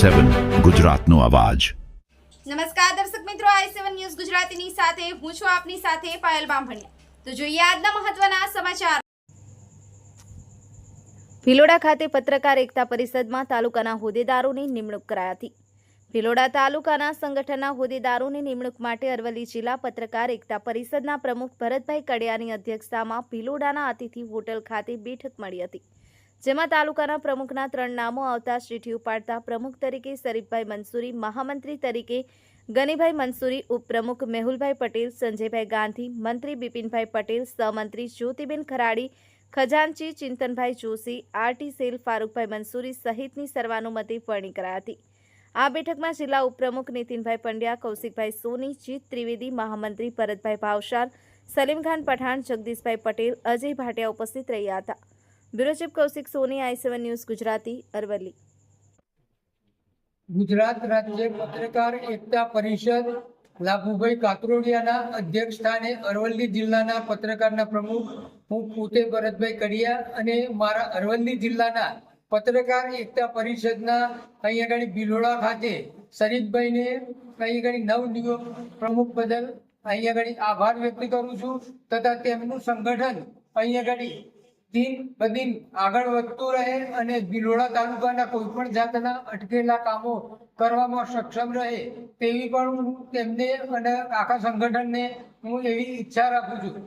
i7 ગુજરાતનો અવાજ। નમસ્કાર દર્શક મિત્રો, i7 ન્યૂઝ ગુજરાતીની સાથે હું છું આપની સાથે પાયલ બામભણિયા। તો જોઈએ આજના મહત્વના સમાચાર। ભિલોડા ખાતે પત્રકાર એકતા પરિષદમાં તાલુકાના હોદ્દેદારોની નિમણૂક કરાઈ હતી। ભિલોડા તાલુકાના સંગઠનના હોદ્દેદારોની નિમણૂક માટે અરવલ્લી જિલ્લા પત્રકાર એકતા પરિષદના પ્રમુખ ભરતભાઈ કડિયાની અધ્યક્ષતામાં ભિલોડાના અતિથિ હોટલ ખાતે બેઠક મળી હતી, જેમાં તાલુકાના પ્રમુખના 3 નામો આવતા ચીઠી ઉપાડતા પ્રમુખ તરીકે શરીફભાઈ મંસૂરી, મહામંત્રી તરીકે ગનીભાઈ મંસૂરી, ઉપપ્રમુખ મેહુલભાઈ પટેલ, સંજયભાઈ ગાંધી, મંત્રી બિપિનભાઈ પટેલ, સહમંત્રી જ્યોતિબેન ખરાડી, ખજાનચી ચિંતનભાઈ જોશી, આરટી સેલ ફારૂકભાઈ મંસૂરી સહિતની સર્વાનુમતે વરણી કરાઈ હતી। આ બેઠકમાં જિલ્લા ઉપપ્રમુખ નીતિનભાઈ પંડ્યા, કૌશિકભાઈ સોની, જીત ત્રિવેદી, મહામંત્રી ભરતભાઈ ભાવસાર, સલીમખાન પઠાણ, જગદીશભાઈ પટેલ, અજય ભાટિયા ઉપસ્થિત રહ્યા હતા। બ્યુરો ચીફ કૌશિક સોની, i7 ન્યૂઝ ગુજરાતી, અરવલ્લી। ગુજરાત રાજ્ય પત્રકાર એકતા પરિષદ લાભુભાઈ કાતરોડિયાના અધ્યક્ષ સ્થાને અરવલ્લી જિલ્લાના પત્રકારના પ્રમુખ હું પોતે ભરતભાઈ કડિયા અને મારા અરવલ્લી જિલ્લાના પત્રકાર એકતા પરિષદના અહીંયા આગળ ભિલોડા ખાતે શરીફભાઈને અહીંયા આગળ નવનિયુક્ત પ્રમુખ બદલ અહીંયા આગળ આભાર વ્યક્ત કરું છું તથા તેમનું સંગઠન અહીંયા આગળ દિન બદિન આગળ વધતું રહે અને ભિલોડા તાલુકાના કોઈ પણ જાતના અટકેલા કામો કરવામાં સક્ષમ રહે તેવી પણ હું તેમને અને આખા સંગઠનને હું એવી ઈચ્છા રાખું છું।